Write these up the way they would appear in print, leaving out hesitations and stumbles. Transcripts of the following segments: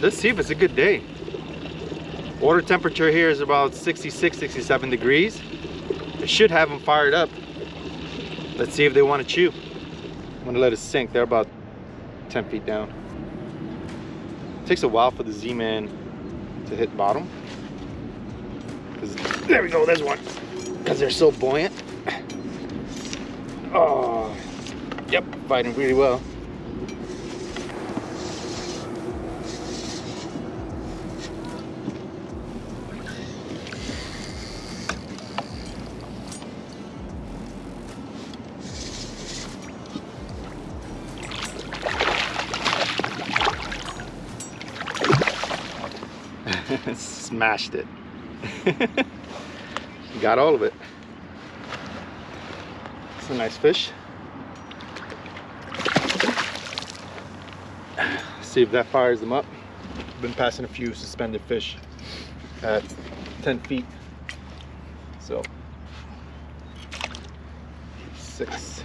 let's see if it's a good day. Water temperature here is about 66, 67 degrees. I should have them fired up. Let's see if they want to chew. I'm gonna let it sink. They're about 10 feet down. It takes a while for the Z-Man to hit bottom. There we go, there's one. Because they're so buoyant. Oh, yep, fighting really well. Smashed it. Got all of it. It's a nice fish. See if that fires them up. I've been passing a few suspended fish at 10 feet. So 6,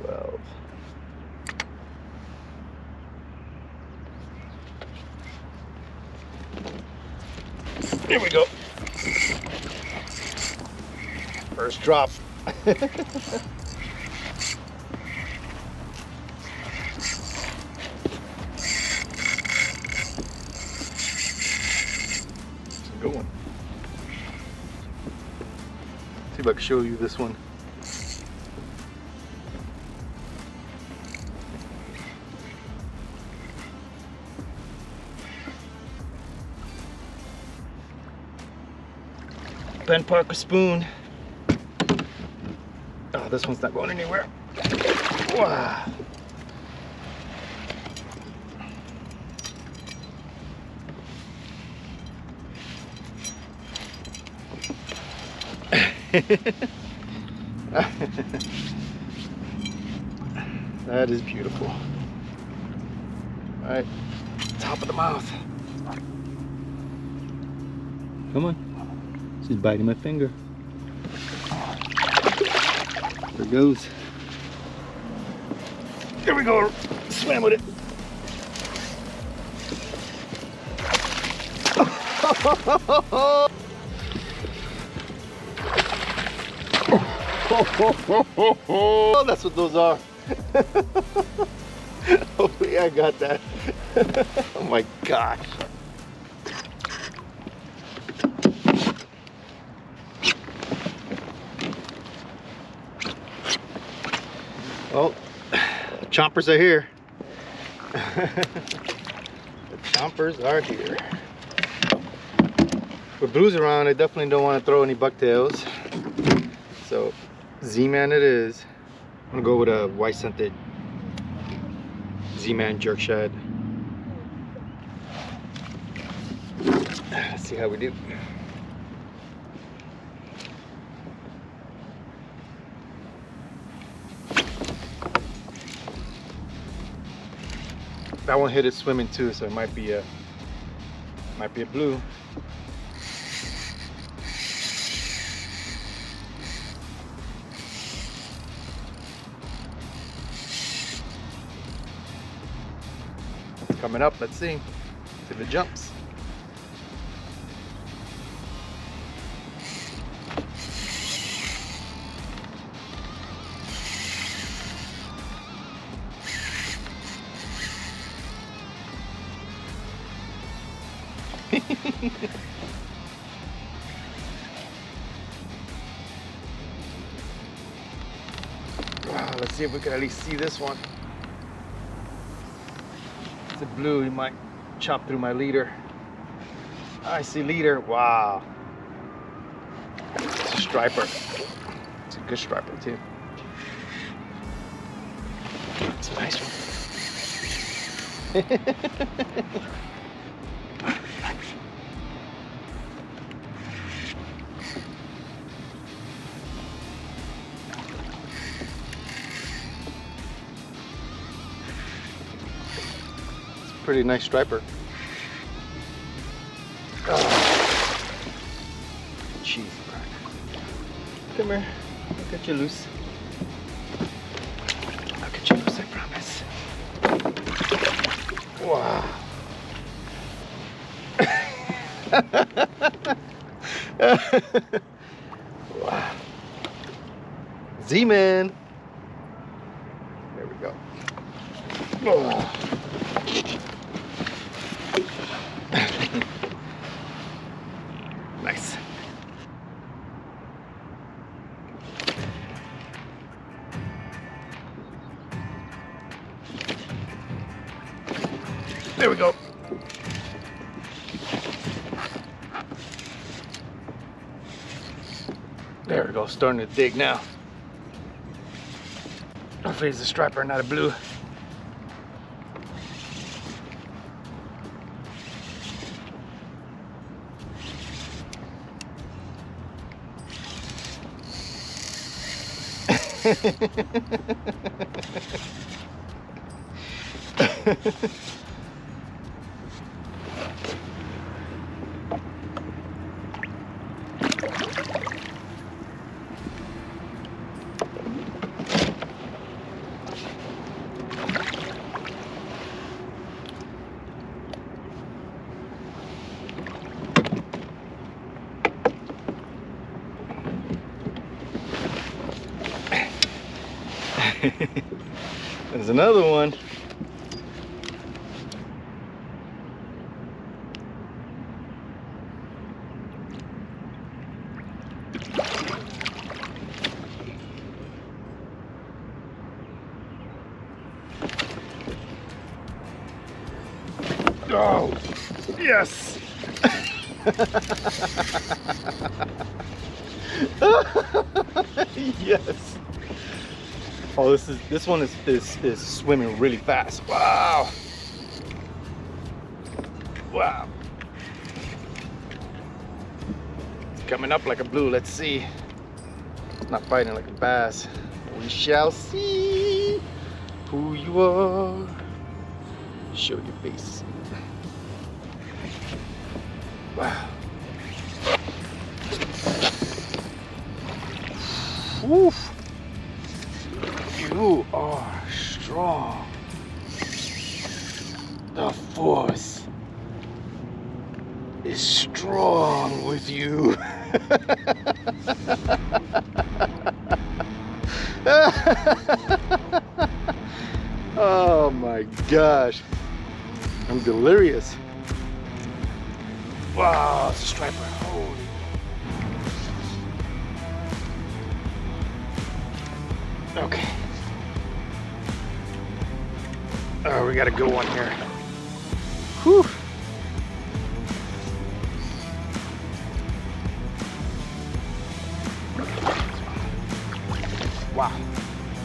12. Here we go. First drop. It's a good one. See if I can show you this one. Ben Parker spoon. Oh, this one's not going anywhere. Wow. That is beautiful. All right, top of the mouth. Come on. She's biting my finger. There it goes. There we go. Swam with it. Oh, that's what those are. Oh yeah, I got that. Oh my gosh. Well, the chompers are here. The chompers are here. With blues around, I definitely don't want to throw any bucktails. So, Z-Man it is. I'm gonna go with a white scented Z-Man jerk shad. Let's see how we do. That one hit it swimming too, so it might be a blue. It's coming up. Let's see if it jumps. Wow, let's see if we can at least see this one. It's a blue, he might chop through my leader. I see leader, wow. It's a striper. It's a good striper too. It's a nice one. Pretty nice striper. Oh. Cheese burn. Come here. I'll get you loose. I'll get you loose, I promise. Wow. Wow. Z-man. There we go. Oh. Nice. There we go. There we go, starting to dig now. Hopefully it's a striper, not a blue. There's another one. Oh, yes. Yes. Oh, this one is swimming really fast. Wow. Wow. It's coming up like a blue. Let's see. It's not biting like a bass. We shall see who you are. Show your face. Wow. Woof. You are strong. The force is strong with you. Oh my gosh. I'm delirious. Wow, it's a striper. Holy. Okay. Oh, we got a good one here. Whew. Wow.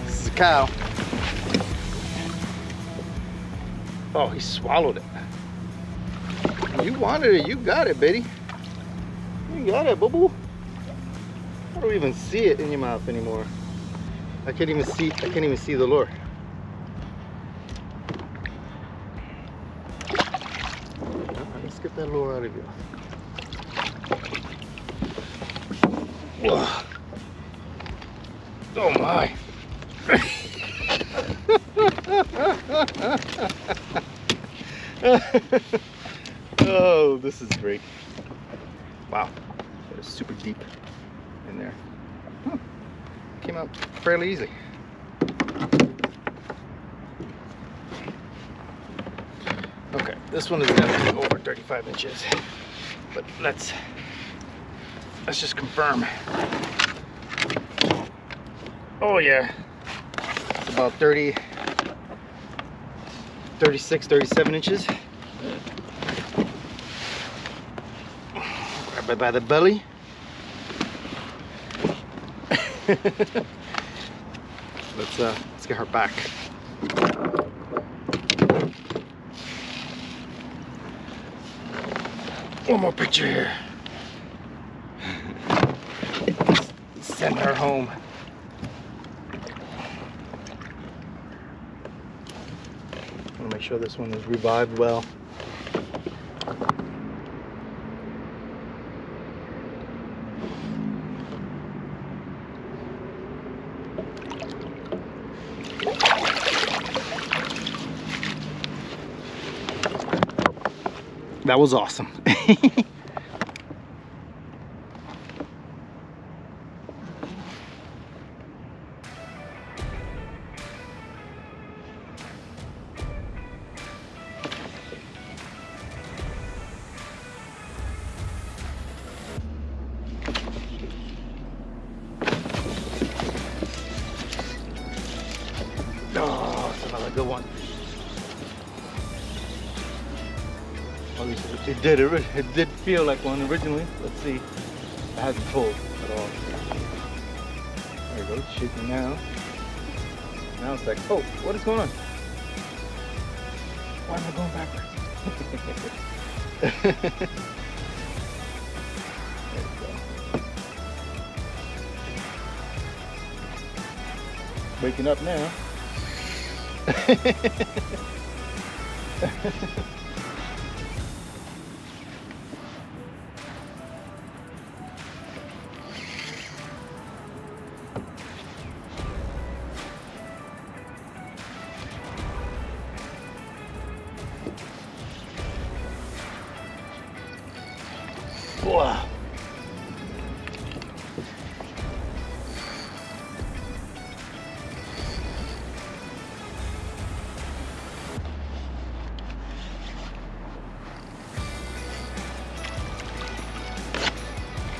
This is a cow. Oh, he swallowed it. You wanted it, you got it, Betty. You got it, boo-boo. I don't even see it in your mouth anymore. I can't even see the lure. Let's get that lure out of you. Oh my. Oh, this is great. Wow, that is super deep in there. Huh. Came out fairly easy. Okay, this one is definitely over 35 inches, but let's just confirm. Oh yeah, it's about 30, 36, 37 inches. Grab it by the belly. Let's get her back. One more picture here. Send her home. I want to make sure this one is revived well. That was awesome. Oh, it's another good one. At least it did feel like one originally. Let's see. It hasn't pulled at all. There you go, it's shaking now. Now it's like, oh, what is going on? Why am I going backwards? There you go. Waking up now. Wow.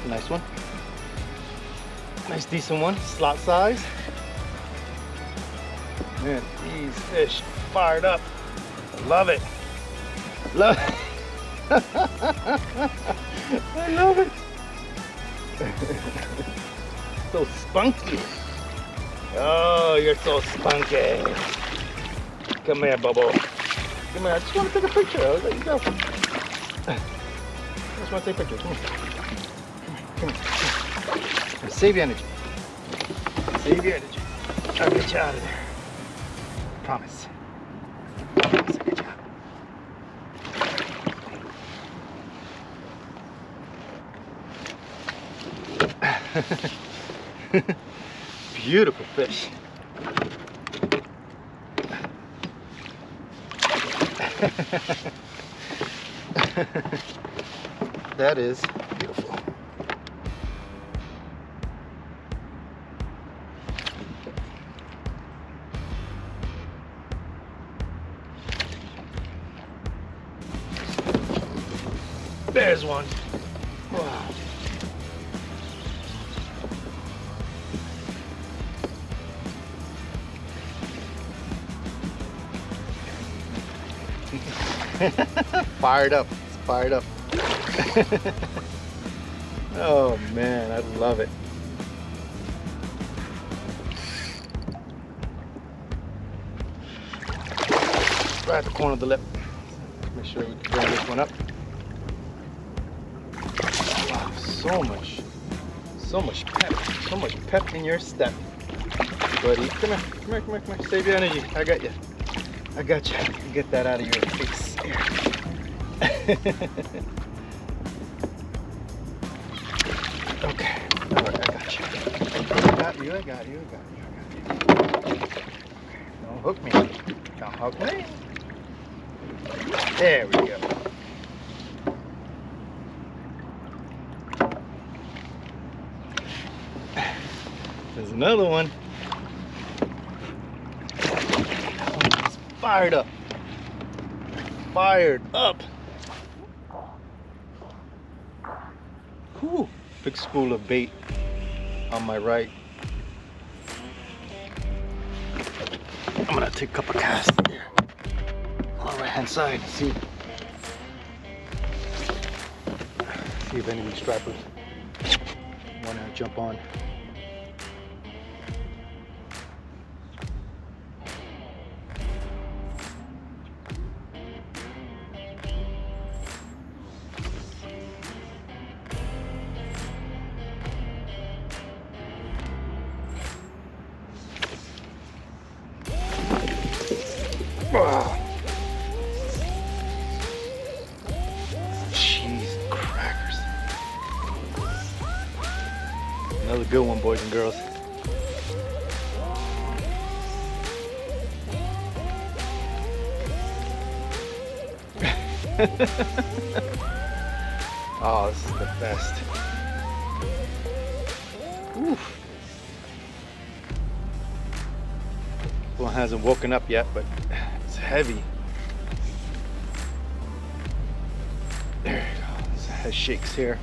Nice one. Nice decent one. Slot size. Man, these fish fired up. Love it. Love it. I love it. So spunky. Oh, you're so spunky. Come here, Bubble. Come here. I just want to take a picture. I'll let you go. I just want to take a picture. Come here. Come here. Come here. Save your energy. Save your energy. I'll get you out of there. Promise. Promise I'll get you out. Beautiful fish. That is beautiful. There's one. Wow. Fired up. It's fired up. Oh man, I love it. Right at the corner of the lip. Make sure we can bring this one up. Wow, so much pep in your step, buddy. Come here, come here, come here, come here. Save your energy. I got you. I got you. Get that out of your face. Here. Okay. All right, I got you. I got you. I got you. I got you. I got you. Okay. Don't hook me. Don't hook me. There we go. There's another one. It's fired up. Fired up. Whew. Big spool of bait on my right. I'm gonna take a couple casts here on the right hand side. See if any of these strappers want to jump on. Wow. Cheese crackers. Another good one, boys and girls. Oh, this is the best. Oof. One hasn't woken up yet, but it's heavy. There you go. This head shakes here.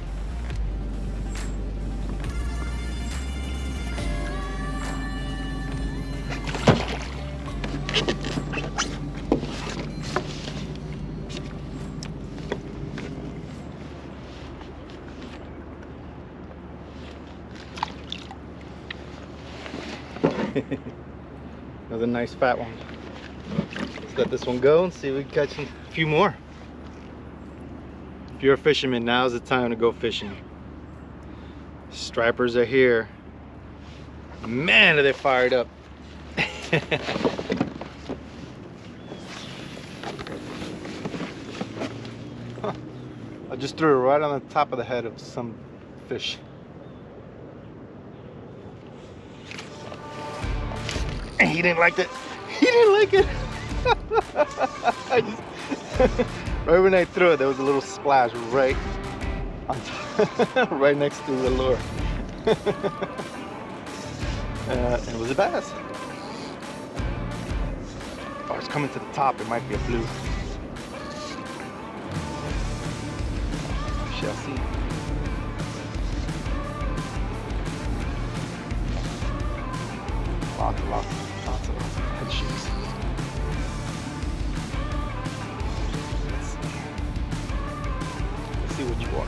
Another nice fat one. Let's let this one go and see if we can catch a few more. If you're a fisherman, now's the time to go fishing. Stripers are here. Man, are they fired up. I just threw it right on the top of the head of some fish. He didn't like it. He didn't like it. Right when I threw it, there was a little splash right on top, right next to the lure. It was a bass. Oh, it's coming to the top. It might be a blue. Shall see. Lots of head shakes. Let's see what you are.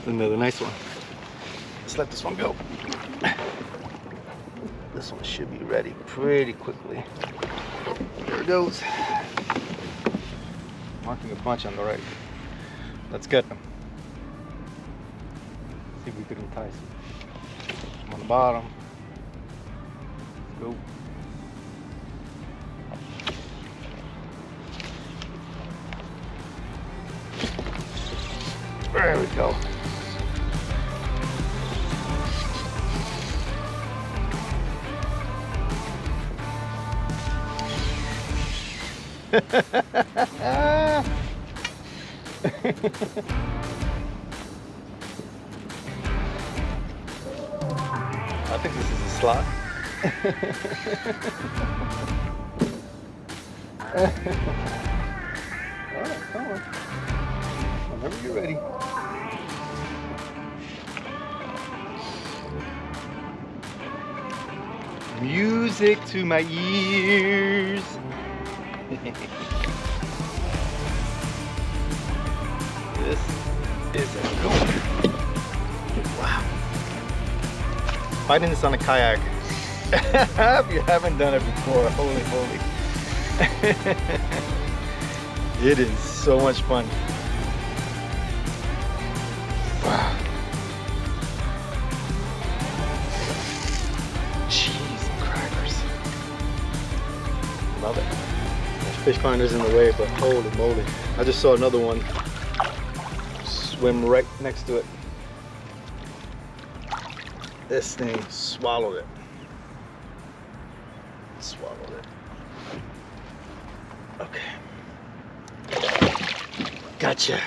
Another nice one. Let's let this one go. This one should be ready pretty quickly. There it goes. Marking a bunch on the right. Let's get them. See if we can entice them. On the bottom. Go. There we go. I think this is a slot. Alright, come on. Whenever you're ready. Music to my ears. This is a good one. Wow. Fighting this on a kayak. If you haven't done it before, holy moly. It is so much fun. Wow. Cheese and crackers. Love it. Fish finder's in the way, but holy moly. I just saw another one swim right next to it. This thing swallowed it. Swallowed it. Okay. Gotcha.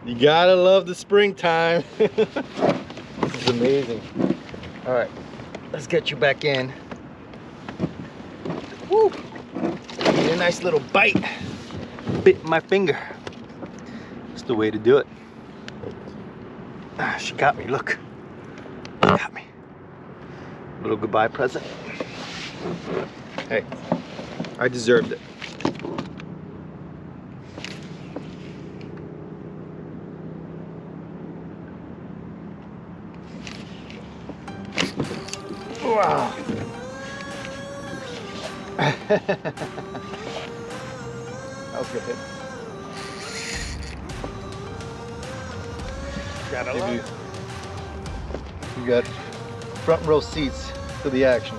You gotta love the springtime. This is amazing. All right. Let's get you back in. Woo! Get a nice little bite. Bit my finger. That's the way to do it. Ah, she got me, look. Got me. A little goodbye present. Hey, I deserved it. Wow. That was good hit. Gotta love it. You got front row seats to the action.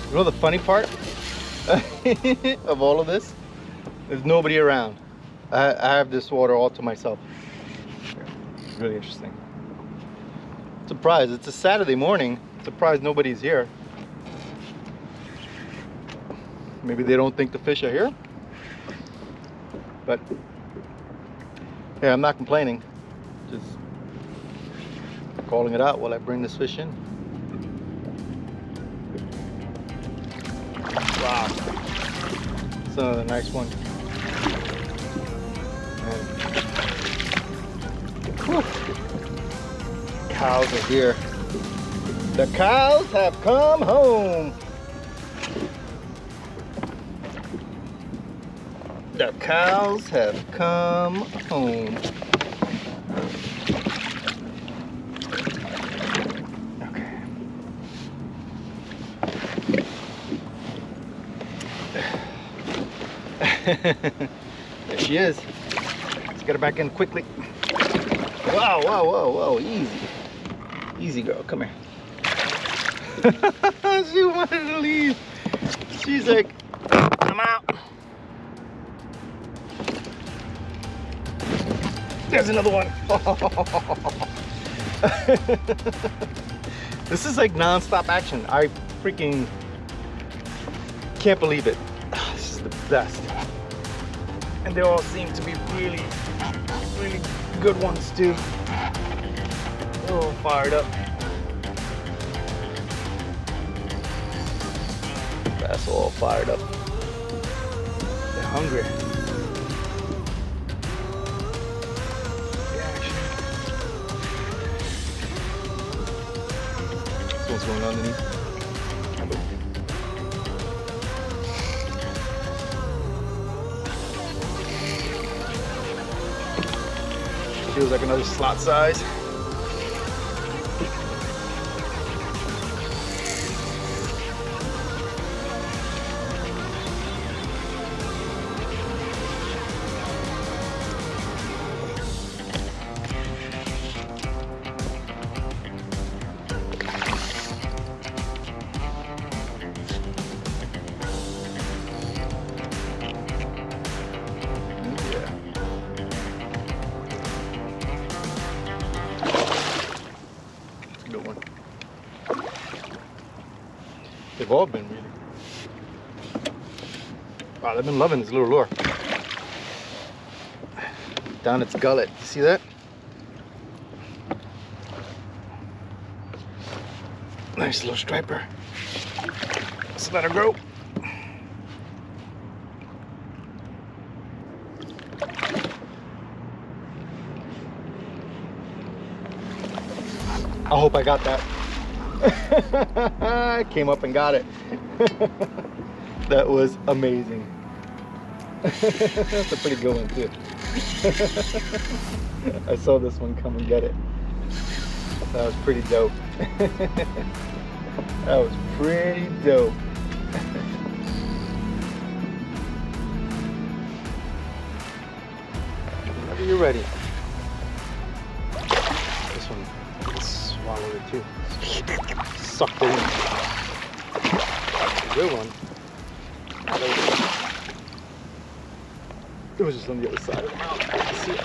You know the funny part of all of this? There's nobody around. I have this water all to myself. It's really interesting. Surprised, it's a Saturday morning. Surprised nobody's here. Maybe they don't think the fish are here. But yeah, I'm not complaining. Just calling it out while I bring this fish in. Wow, it's another nice one. Cows are here. The cows have come home. The cows have come home. There she is. Let's get her back in quickly. Whoa, whoa, whoa, whoa, easy. Easy girl, come here. She wanted to leave. She's like, I'm out. There's another one. This is like non-stop action. I freaking can't believe it. This is the best. And they all seem to be really, really good ones too. They're all fired up. That's all fired up. They're hungry. This one's going underneath. Feels like another slot size. They've all been really. Wow, they've been loving this little lure. Down its gullet. You see that? Nice little striper. Let's let her go. I hope I got that. I came up and got it. That was amazing. That's a pretty good one too. I saw this one come and get it. That was pretty dope. That was pretty dope. Whenever you're ready. This one swallowed it too. Sucked it in. That's a good one. It was just on the other side of the mouth. I can see it.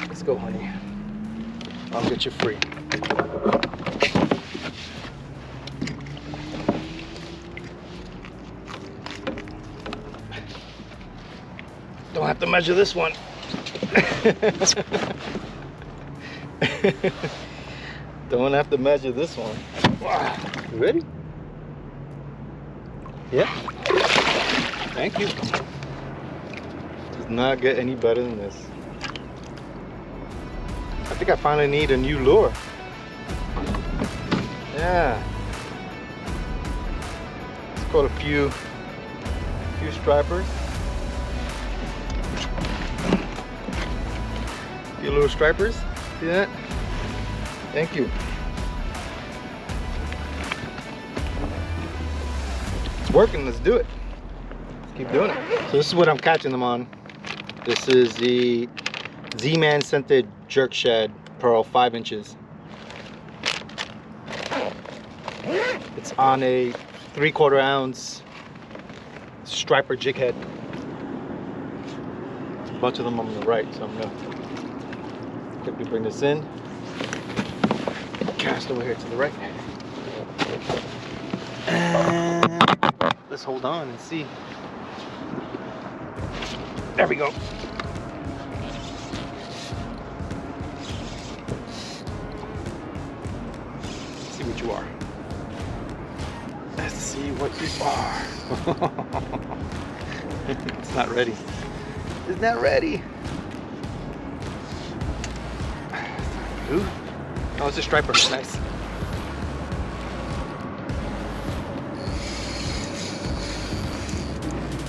Let's go, honey. I'll get you free. Don't have to measure this one. Don't have to measure this one. Wow. You ready? Yeah. Thank you. does not get any better than this. I think I finally need a new lure. Yeah. Let's call a few stripers. Few little stripers. See that? Thank you. It's working, let's do it. Let's keep doing it. So this is what I'm catching them on. This is the Z-Man scented jerk shad pearl, 5 inches. It's on a 3/4 ounce striper jig head. There's a bunch of them on the right, so I'm gonna quickly bring this in. Cast over here to the right. And let's hold on and see. There we go. Let's see what you are. Let's see what you are. It's not ready. It's not ready. Ooh. Oh, it's a striper. Nice.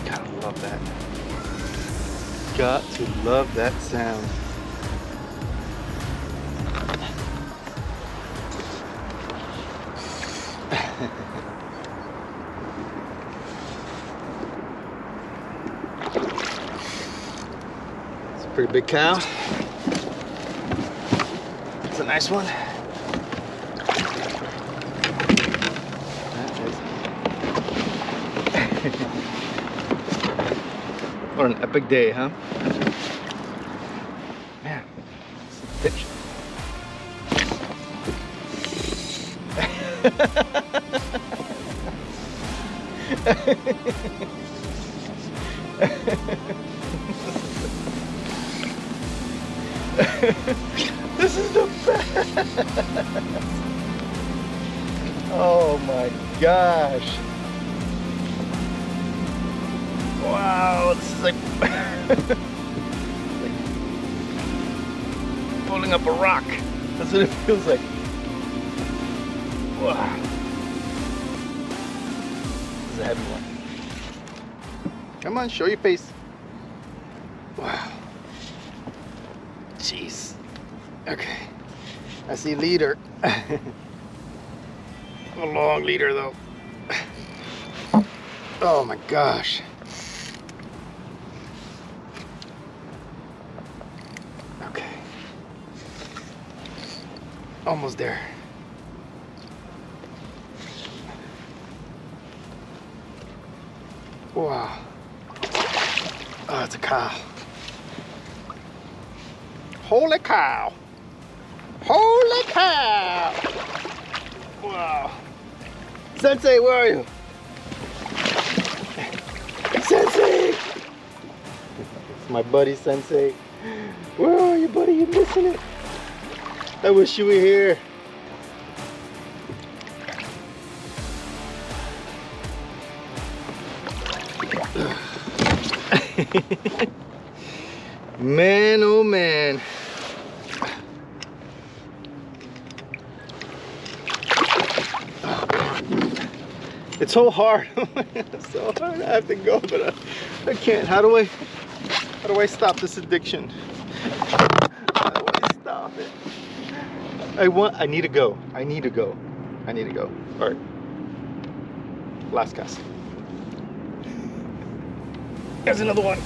Gotta love that. Got to love that sound. It's a pretty big cow. It's a nice one. What an epic day, huh? Man, it's a pitch. This is the best. Oh my gosh. Wow, this is like, like pulling up a rock. That's what it feels like. Wow. This is a heavy one. Come on, show your face. Wow. Jeez. Okay. I see leader. A long leader though. Oh my gosh. Okay. Almost there. Wow. Oh, it's a cow. Holy cow. Holy cow. Wow. Sensei, where are you? Sensei! It's my buddy Sensei. Where are you, buddy? You're missing it. I wish you were here. Man, oh man. It's so hard. It's so hard. I have to go, but I can't. How do I stop this addiction? How do I stop it? I need to go. I need to go. I need to go. All right. Last cast. There's another one.